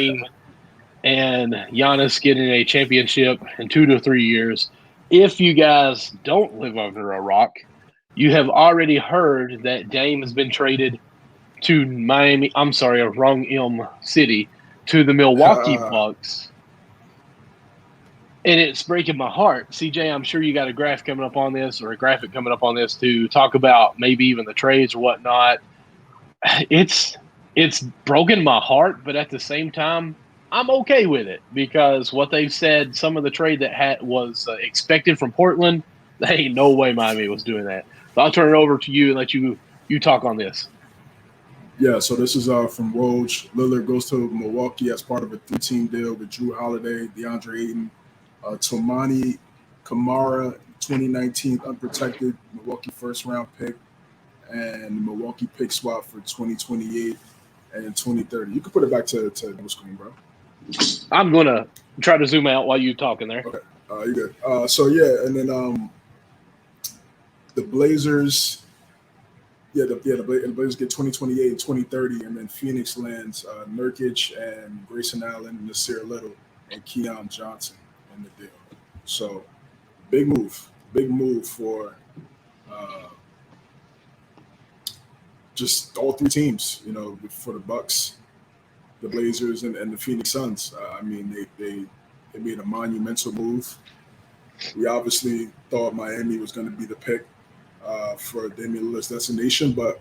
team and Giannis getting a championship in 2 to 3 years. If you guys don't live under a rock, you have already heard that Dame has been traded to Miami. I'm sorry, a wrong city, to the Milwaukee Bucks. And it's breaking my heart. CJ, I'm sure you got a graph coming up on this or a graphic coming up on this to talk about maybe even the trades or whatnot. It's broken my heart, but at the same time, I'm okay with it because what they've said, some of the trade that was expected from Portland, there ain't no way Miami was doing that. So I'll turn it over to you and let you talk on this. Yeah, so this is from Woj. Lillard goes to Milwaukee as part of a 3-team deal with Drew Holiday, DeAndre Ayton, Tomani Kamara, 2019 unprotected Milwaukee first-round pick, and Milwaukee pick swap for 2028 and 2030. You can put it back to the screen, bro. I'm going to try to zoom out while you're talking there. Okay, you're good. So, yeah, and then the Blazers – the Blazers get 2028 and 2030, and then Phoenix lands Nurkic and Grayson Allen, Nasir Little, and Keon Johnson in the deal. So, big move for just all three teams. You know, for the Bucks, the Blazers, and the Phoenix Suns. I mean, they made a monumental move. We obviously thought Miami was going to be the pick for Damian Lillard's destination, but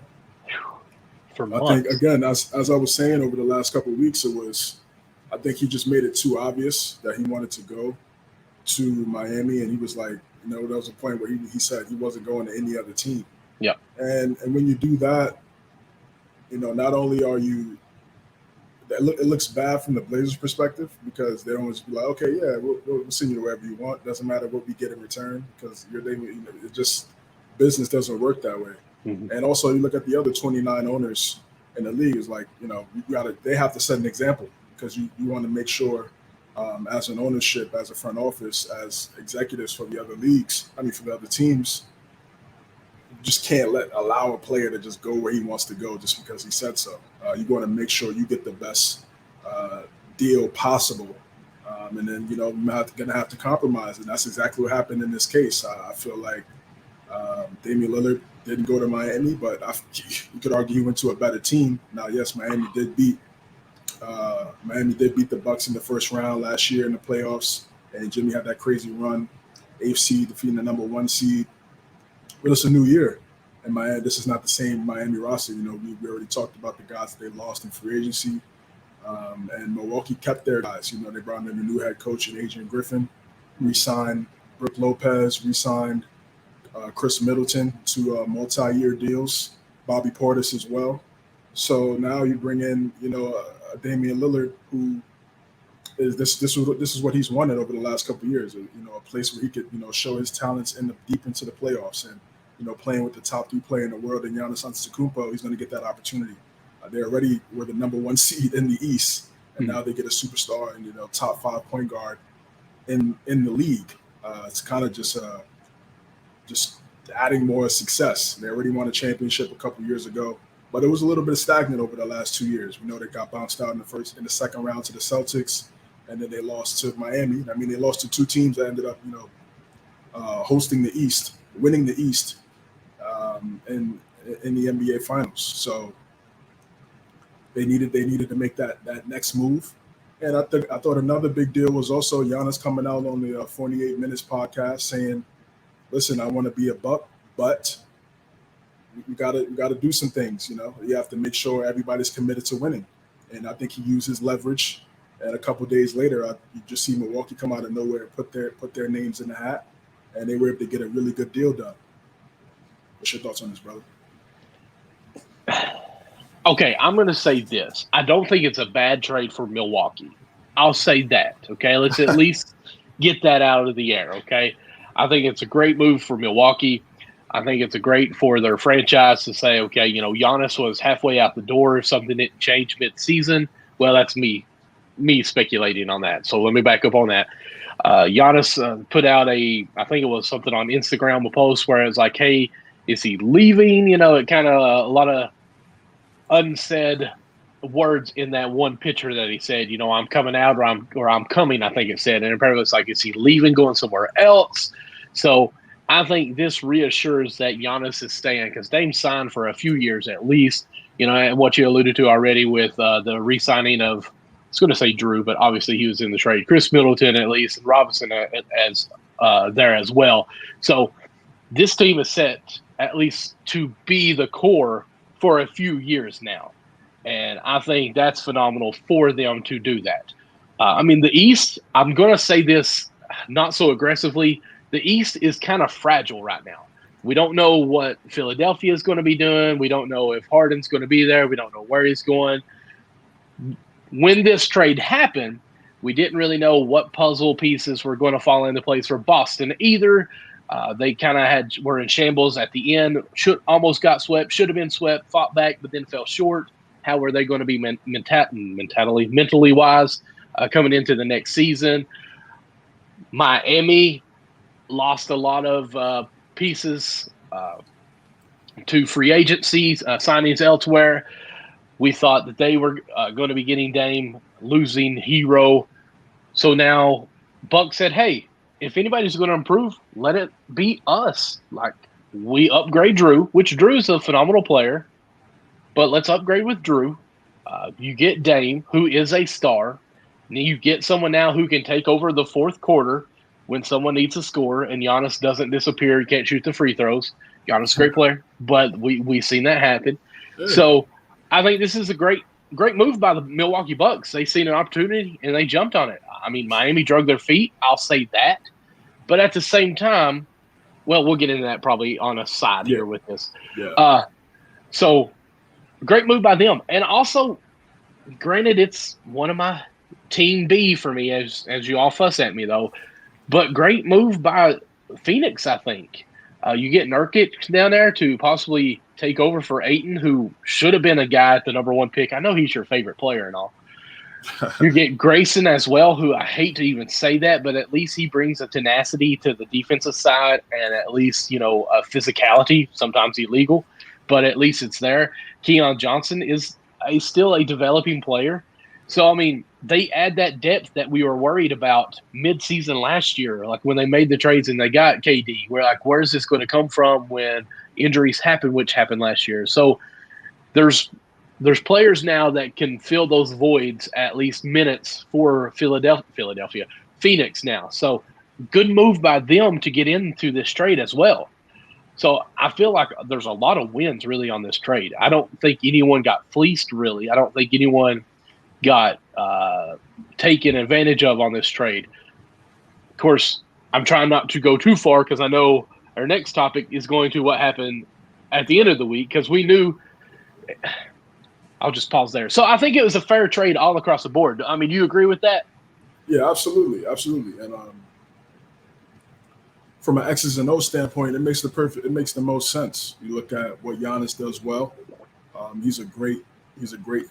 I think, again, as I was saying over the last couple of weeks, I think he just made it too obvious that he wanted to go to Miami, and he was like, you know, there was a point where he said he wasn't going to any other team. Yeah. And when you do that, you know, not only are you, it looks bad from the Blazers' perspective because they don't just be like, okay, yeah, we'll send you to wherever you want. Doesn't matter what we get in return because it just business doesn't work that way. Mm-hmm. And also, you look at the other 29 owners in the league. It's like, you know, they have to set an example because you want to make sure, as an ownership, as a front office, as executives for the other leagues, for the other teams, you just can't allow a player to just go where he wants to go just because he said so. You want to make sure you get the best deal possible. And then, you know, you're going to have to compromise. And that's exactly what happened in this case. I feel like Damian Lillard didn't go to Miami, but you could argue he went to a better team. Now, yes, Miami did beat the Bucks in the first round last year in the playoffs, and Jimmy had that crazy run, 8th seed defeating the number 1 seed. But it's a new year, and Miami. This is not the same Miami roster. You know, we already talked about the guys that they lost in free agency, and Milwaukee kept their guys. You know, they brought in a new head coach in Adrian Griffin, re-signed Brook Lopez, re-signed Chris Middleton to multi-year deals, Bobby Portis as well. So now you bring in, you know, Damian Lillard, who is this is what he's wanted over the last couple of years. You know, a place where he could, you know, show his talents deep into the playoffs, and, you know, playing with the top 3 player in the world, and Giannis Antetokounmpo, he's going to get that opportunity. They already were the number 1 seed in the East, and now they get a superstar and, you know, top 5 point guard in the league. It's kind of just adding more success. They already won a championship a couple years ago, but it was a little bit stagnant over the last 2 years. We know they got bounced out in the second round to the Celtics, and then they lost to Miami. I mean, they lost to 2 teams that ended up, you know, hosting the East, winning the East in the NBA Finals. So they needed to make that next move. And I thought another big deal was also Giannis coming out on the 48 Minutes podcast saying, listen, I want to be a Buck, but you gotta do some things. You know, you have to make sure everybody's committed to winning. And I think he used his leverage. And a couple of days later, you just see Milwaukee come out of nowhere, put their names in the hat, and they were able to get a really good deal done. What's your thoughts on this, brother? Okay, I'm going to say this. I don't think it's a bad trade for Milwaukee. I'll say that, okay? Let's at least get that out of the air, okay? I think it's a great move for Milwaukee. I think it's a great for their franchise to say, okay, you know, Giannis was halfway out the door. Something didn't change mid-season. Well, that's me speculating on that. So let me back up on that. Giannis put out I think it was something on Instagram, a post where it was like, hey, is he leaving? You know, it kind of a lot of unsaid words in that one picture that he said, I'm coming out or I'm coming, I think it said. And apparently it's like, is he leaving, going somewhere else? So I think this reassures that Giannis is staying because Dame signed for a few years at least, and what you alluded to already with the re-signing of, I was going to say Drew, but obviously he was in the trade. Chris Middleton at least, and Robinson as there as well. So this team is set at least to be the core for a few years now. And I think that's phenomenal for them to do that. The East, I'm going to say this not so aggressively. The East is kind of fragile right now. We don't know what Philadelphia is going to be doing. We don't know if Harden's going to be there. We don't know where he's going. When this trade happened, we didn't really know what puzzle pieces were going to fall into place for Boston either. They kind of were in shambles at the end. Almost got swept. Should have been swept. Fought back, but then fell short. How are they going to be mentally wise coming into the next season? Miami lost a lot of pieces to free agencies, signings elsewhere. We thought that they were going to be getting Dame, losing Hero. So now Buck said, hey, if anybody's going to improve, let it be us. Like, we upgrade Drew, which Drew's a phenomenal player, but let's upgrade with Drew. You get Dame, who is a star. And you get someone now who can take over the fourth quarter when someone needs a score and Giannis doesn't disappear. He can't shoot the free throws. Giannis is a great player, but we've seen that happen. Yeah. So I think this is a great move by the Milwaukee Bucks. They seen an opportunity and they jumped on it. Miami drug their feet. I'll say that. But at the same time, well, we'll get into that probably on a side here with this. Yeah. So great move by them. And also, granted, it's one of my team B for me, as you all fuss at me, though. But great move by Phoenix, I think. You get Nurkic down there to possibly take over for Ayton, who should have been a guy at the number one pick. I know he's your favorite player and all. You get Grayson as well, who I hate to even say that, but at least he brings a tenacity to the defensive side and at least, a physicality, sometimes illegal, but at least it's there. Keon Johnson is still a developing player. So, they add that depth that we were worried about mid-season last year, like when they made the trades and they got KD. We're like, where's this going to come from when injuries happen, which happened last year? So there's players now that can fill those voids, at least minutes for Phoenix now. So good move by them to get into this trade as well. So I feel like there's a lot of wins really on this trade. I don't think anyone got fleeced really. I don't think anyone got taken advantage of on this trade. Of course, I'm trying not to go too far because I know our next topic is going to what happened at the end of the week because we knew – I'll just pause there. So I think it was a fair trade all across the board. You agree with that? Yeah, absolutely. Absolutely. And from an X's and O's standpoint, it makes the most sense. You look at what Giannis does well. He's a great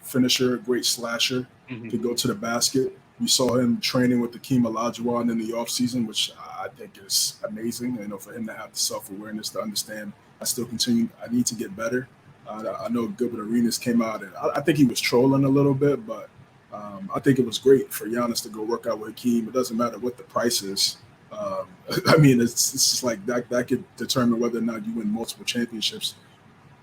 finisher, a great slasher, to go to the basket. We saw him training with Hakeem Olajuwon in the offseason, which I think is amazing. For him to have the self-awareness to understand I need to get better. I know Gilbert Arenas came out, and I think he was trolling a little bit, but I think it was great for Giannis to go work out with Hakeem. It doesn't matter what the price is. It's just like that could determine whether or not you win multiple championships.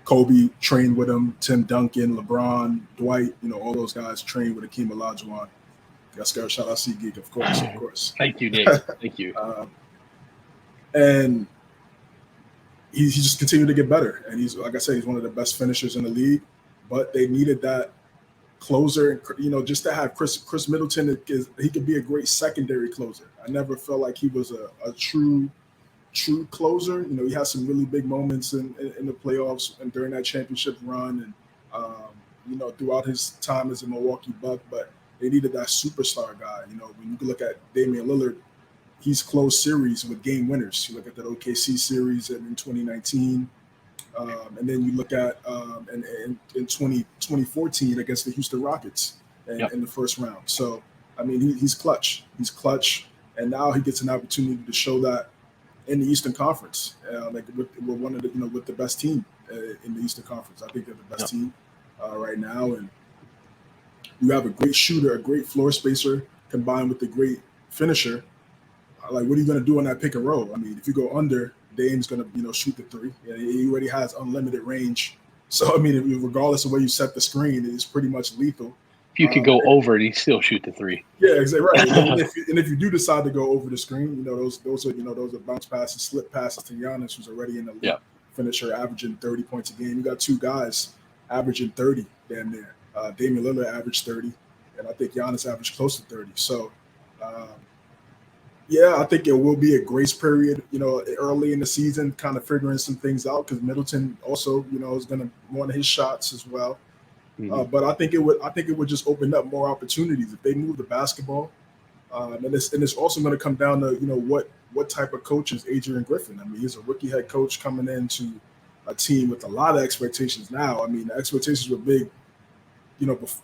Kobe trained with him, Tim Duncan, LeBron, Dwight, all those guys trained with Hakeem Olajuwon. Shout out SeatGeek, of course. Thank you, Nick. Thank you. And he just continued to get better. And he's, like I said, he's one of the best finishers in the league. But they needed that closer, just to have Chris Middleton. He could be a great secondary closer. I never felt like he was a true closer. He had some really big moments in the playoffs and during that championship run and, throughout his time as a Milwaukee Buck. But they needed that superstar guy. When you look at Damian Lillard, he's closed series with game winners. You look at that OKC series in 2019. And then you look at in 2014 against the Houston Rockets in the first round. So, he's clutch. He's clutch. And now he gets an opportunity to show that in the Eastern Conference. We're one of with the best team in the Eastern Conference. I think they're the best team right now. And You have a great shooter, a great floor spacer, combined with a great finisher. Like, what are you going to do on that pick and roll? I mean, if you go under, Dame's going to, shoot the three. He already has unlimited range. So, I mean, regardless of where you set the screen, it's pretty much lethal. If you could go over it, he still shoot the three. Yeah, exactly right. and if you do decide to go over the screen, those are bounce passes, slip passes to Giannis, who's already in the league finisher, averaging 30 points a game. You got two guys averaging 30 damn near. Damian Lillard averaged 30, and I think Giannis averaged close to 30. So, I think it will be a grace period, early in the season, kind of figuring some things out, because Middleton also, is going to want his shots as well. Mm-hmm. But I think it would just open up more opportunities if they move the basketball. And it's also going to come down to, what type of coach is Adrian Griffin. I mean, he's a rookie head coach coming into a team with a lot of expectations now. I mean, the expectations were big,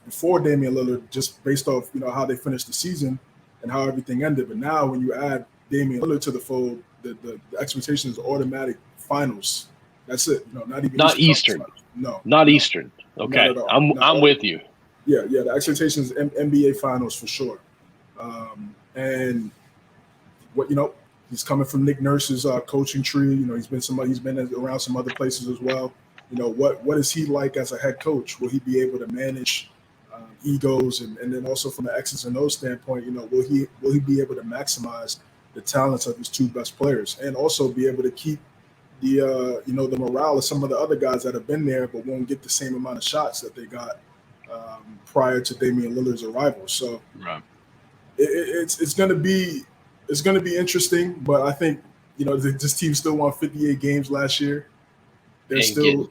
before Damian Lillard, just based off, how they finished the season and how everything ended. But now when you add Damian Lillard to the fold, the expectation is automatic finals. That's it. Not Eastern. Not Eastern. Okay, I'm with you. Yeah. The expectation is NBA finals for sure. And what he's coming from Nick Nurse's coaching tree. He's been around some other places as well. What is he like as a head coach? Will he be able to manage egos and then also from the X's and O's standpoint? Will he be able to maximize the talents of his two best players and also be able to keep the the morale of some of the other guys that have been there but won't get the same amount of shots that they got prior to Damian Lillard's arrival. So it's going to be interesting, but I think this team still won 58 games last year. They're still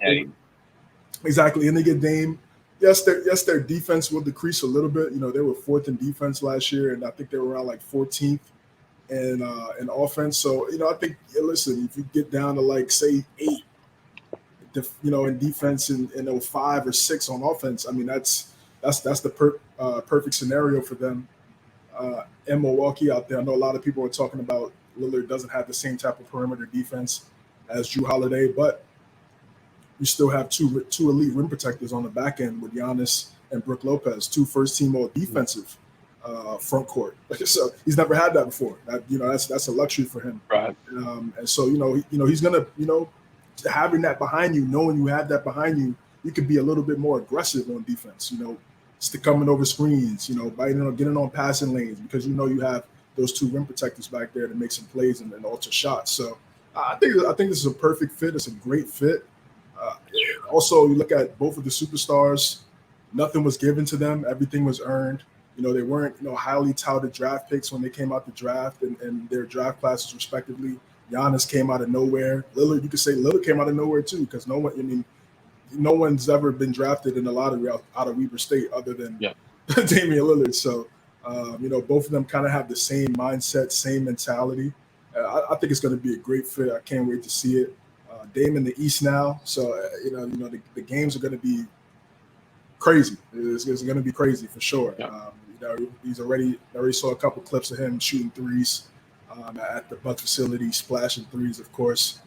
exactly, and they get Dame. Yes, their defense will decrease a little bit. They were fourth in defense last year, and I think they were around like 14th in offense. So I think listen, if you get down to like say 8, in defense and 5 or 6 on offense, I mean that's the perfect scenario for them. In Milwaukee out there, I know a lot of people are talking about Lillard doesn't have the same type of perimeter defense as Jrue Holiday, but you still have two elite rim protectors on the back end with Giannis and Brook Lopez, 2 first-team all defensive front court. So he's never had that before. That's a luxury for him. Right. And so he's gonna having that behind you, knowing you have that behind you, you could be a little bit more aggressive on defense. Coming over screens, biting getting on passing lanes because you have those 2 rim protectors back there to make some plays and alter shots. So I think this is a perfect fit. It's a great fit. Also, you look at both of the superstars. Nothing was given to them. Everything was earned. They weren't highly touted draft picks when they came out the draft and their draft classes respectively. Giannis came out of nowhere. Lillard, you could say Lillard came out of nowhere too, because no one's ever been drafted in the lottery out of Weber State other than Damian Lillard. So, both of them kind of have the same mindset, same mentality. I think it's going to be a great fit. I can't wait to see it. Dame in the East now, so the games are going to be crazy. It's going to be crazy for sure. He's already saw a couple clips of him shooting threes at the Bucks facility, splashing threes. Of course,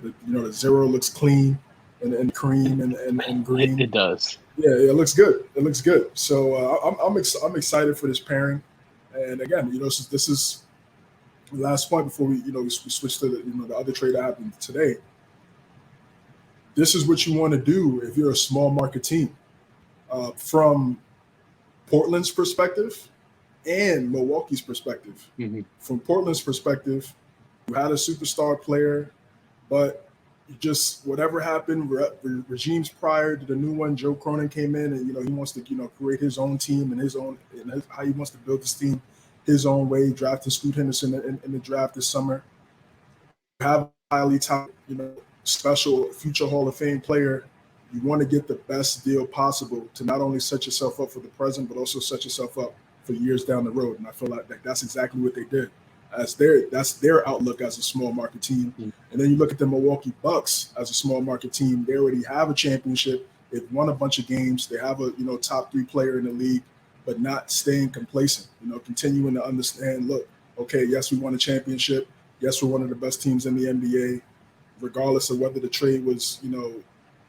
the zero looks clean and cream and green. It does. Yeah, it looks good. It looks good. So I'm excited for this pairing. And again, this is the last point before we switch to the other trade that happened today. This is what you want to do if you're a small market team. From Portland's perspective and Milwaukee's perspective. Mm-hmm. From Portland's perspective, you had a superstar player, but just whatever happened, regimes prior to the new one, Joe Cronin came in and he wants to create his own team and how he wants to build this team his own way. Drafted Scoot Henderson in the draft this summer. You have a highly talented, special future Hall of Fame player. You want to get the best deal possible to not only set yourself up for the present, but also set yourself up for years down the road. And I feel like that's exactly what they did. That's their outlook as a small market team. Mm-hmm. And then you look at the Milwaukee Bucks as a small market team. They already have a championship. They've won a bunch of games. They have a top 3 player in the league, but not staying complacent. Continuing to understand. Look, okay, yes, we won a championship. Yes, we're one of the best teams in the NBA. Regardless of whether the trade was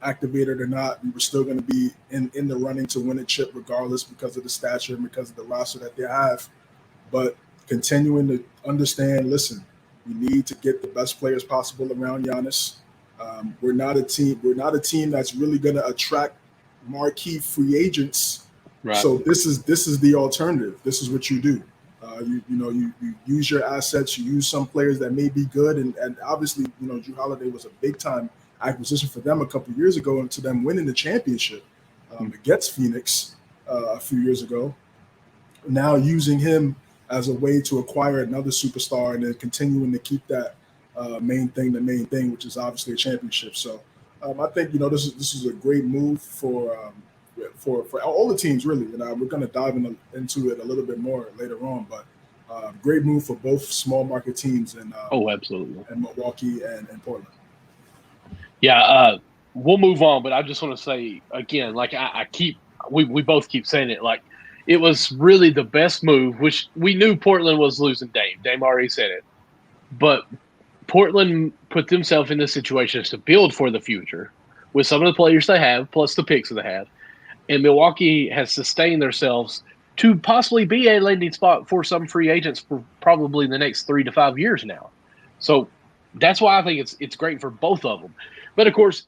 activated or not, we were still going to be in the running to win a chip regardless because of the stature and because of the roster that they have. But continuing to understand, listen, we need to get the best players possible around Giannis. We're not a team. We're not a team that's really going to attract marquee free agents. Right. So this is the alternative. This is what you do. You use your assets. You use some players that may be good, and obviously, Drew Holiday was a big time acquisition for them a couple of years ago, and to them winning the championship against Phoenix a few years ago. Now using him as a way to acquire another superstar and then continuing to keep that main thing, which is obviously a championship. So I think this is a great move for all the teams really, and we're going to dive into it a little bit more later on. But great move for both small market teams and absolutely, and Milwaukee and Portland. Yeah, we'll move on, but I just want to say again, like we both keep saying it, like it was really the best move, which we knew Portland was losing Dame. Dame already said it, but Portland put themselves in this situation to build for the future with some of the players they have, plus the picks that they have, and Milwaukee has sustained themselves to possibly be a landing spot for some free agents for probably the next 3 to 5 years now. So that's why I think it's great for both of them. But of course,